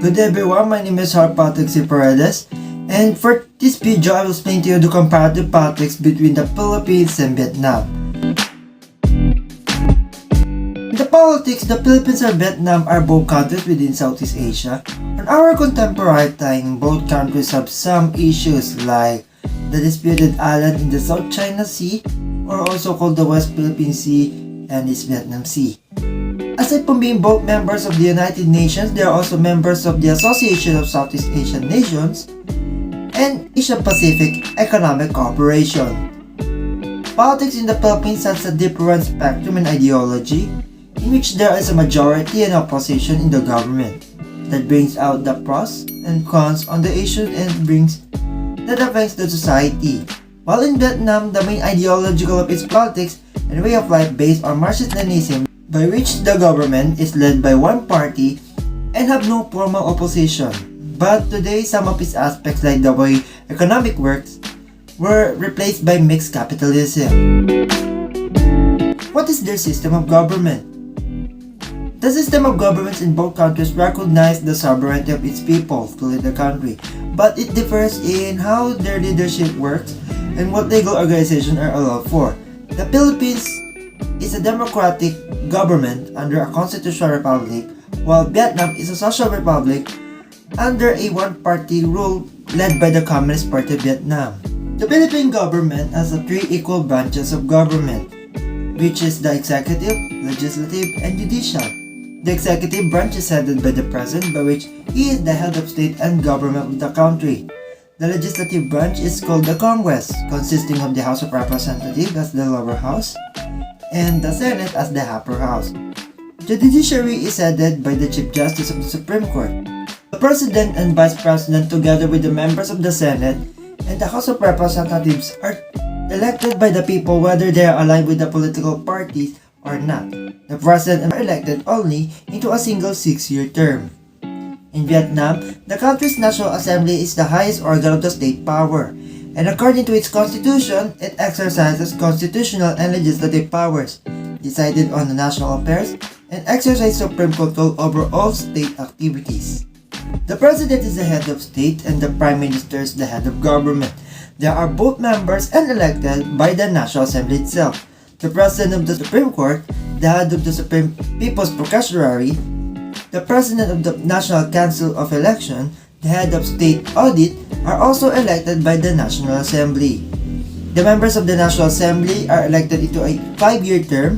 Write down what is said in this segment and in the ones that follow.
Good day everyone, my name is Patrick Paredes, and for this video I will explain to you the comparative politics between the Philippines and Vietnam. In the politics, the Philippines and Vietnam are both countries within Southeast Asia. On our contemporary time, both countries have some issues like the disputed island in the South China Sea, or also called the West Philippine Sea and East Vietnam Sea. Aside from being both members of the United Nations, they are also members of the Association of Southeast Asian Nations and Asia-Pacific Economic Cooperation. Politics in the Philippines has a different spectrum and ideology, in which there is a majority and opposition in the government that brings out the pros and cons on the issue and brings that affects the society. While in Vietnam, the main ideological of its politics and way of life based on Marxist-Leninism, by which the government is led by one party and have no formal opposition. But today, some of its aspects like the way economic works were replaced by mixed capitalism. What is their system of government? The system of governments in both countries recognize the sovereignty of its people to lead the country, but it differs in how their leadership works and what legal organizations are allowed for. The Philippines is a democratic government under a constitutional republic, while Vietnam is a social republic under a one-party rule led by the Communist Party of Vietnam. The Philippine government has three equal branches of government, which is the executive, legislative, and judicial. The executive branch is headed by the president, by which he is the head of state and government of the country. The legislative branch is called the Congress, consisting of the House of Representatives as the lower house and the Senate as the upper house. The judiciary is headed by the Chief Justice of the Supreme Court. The President and Vice President, together with the members of the Senate and the House of Representatives, are elected by the people whether they are aligned with the political parties or not. The President are elected only into a single 6-year term. In Vietnam, the country's National Assembly is the highest organ of the state power, and according to its constitution, it exercises constitutional and legislative powers, decided on the national affairs, and exercises supreme control over all state activities. The President is the head of state and the Prime Minister is the head of government. They are both members and elected by the National Assembly itself. The President of the Supreme Court, the head of the Supreme People's Procuratorship, the President of the National Council of Election, the head of state audit, are also elected by the National Assembly. The members of the National Assembly are elected into a 5-year term.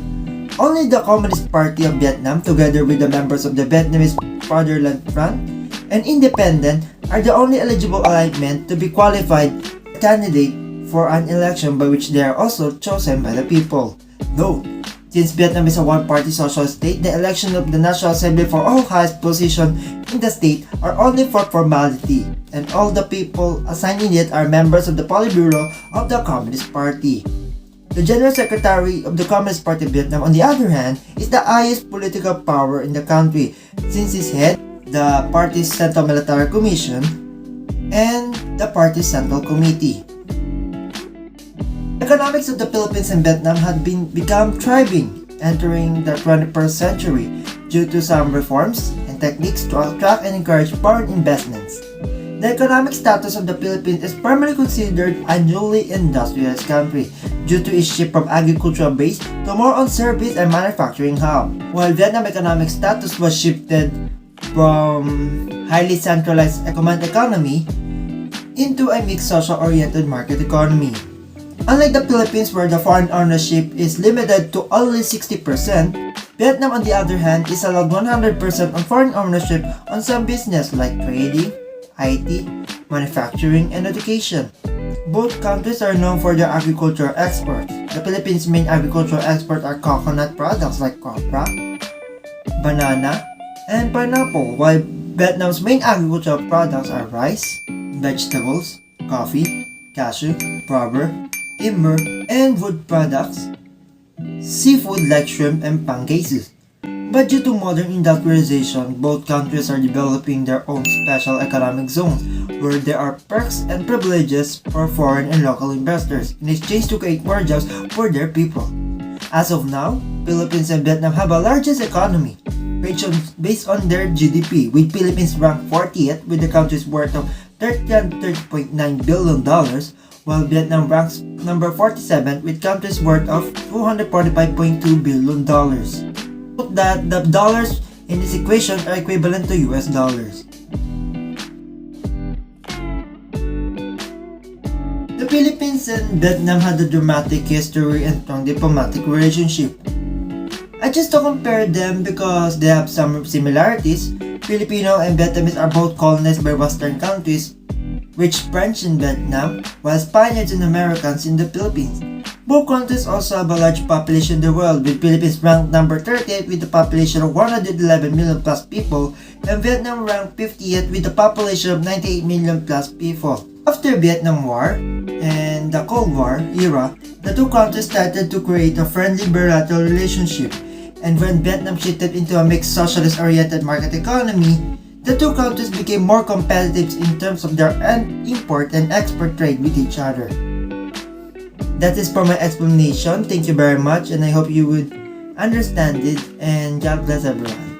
Only the Communist Party of Vietnam, together with the members of the Vietnamese Fatherland Front and Independent, are the only eligible alignment to be qualified candidate for an election by which they are also chosen by the people. Though, since Vietnam is a one-party social state, the election of the National Assembly for all highest positions in the state are only for formality, and all the people assigned in it are members of the Politburo of the Communist Party. The General Secretary of the Communist Party of Vietnam, on the other hand, is the highest political power in the country, since his head the party's Central Military Commission and the party's Central Committee. Economics of the Philippines and Vietnam had become thriving entering the 21st century due to some reforms and techniques to attract and encourage foreign investments. The economic status of the Philippines is primarily considered a newly industrialized country due to its shift from agricultural base to more on service and manufacturing hub, while Vietnam economic status was shifted from highly centralized command economy into a mixed social-oriented market economy. Unlike the Philippines, where the foreign ownership is limited to only 60%, Vietnam on the other hand is allowed 100% on foreign ownership on some business like trading, IT, manufacturing, and education. Both countries are known for their agricultural exports. The Philippines' main agricultural exports are coconut products like copra, banana, and pineapple, while Vietnam's main agricultural products are rice, vegetables, coffee, cashew, rubber, timber, and wood products, seafood like shrimp and pangasius. But due to modern industrialization, both countries are developing their own special economic zones where there are perks and privileges for foreign and local investors in exchange to create more jobs for their people. As of now, Philippines and Vietnam have the largest economy, based on their GDP, with Philippines ranked 40th with the country's worth of $30.9 billion, while Vietnam ranks number 47 with country's worth of $245.2 billion. Note that the dollars in this equation are equivalent to US dollars. The Philippines and Vietnam had a dramatic history and strong diplomatic relationship. I just to compare them because they have some similarities. Filipino and Vietnamese are both colonized by Western countries, which French in Vietnam, while Spaniards and Americans in the Philippines. Both countries also have a large population in the world, with Philippines ranked number 38 with a population of 111 million plus people, and Vietnam ranked 50th with a population of 98 million plus people. After Vietnam War and the Cold War era, the two countries started to create a friendly bilateral relationship, and when Vietnam shifted into a mixed socialist-oriented market economy, the two countries became more competitive in terms of their import and export trade with each other. That is for my explanation. Thank you very much, and I hope you would understand it, and God bless everyone.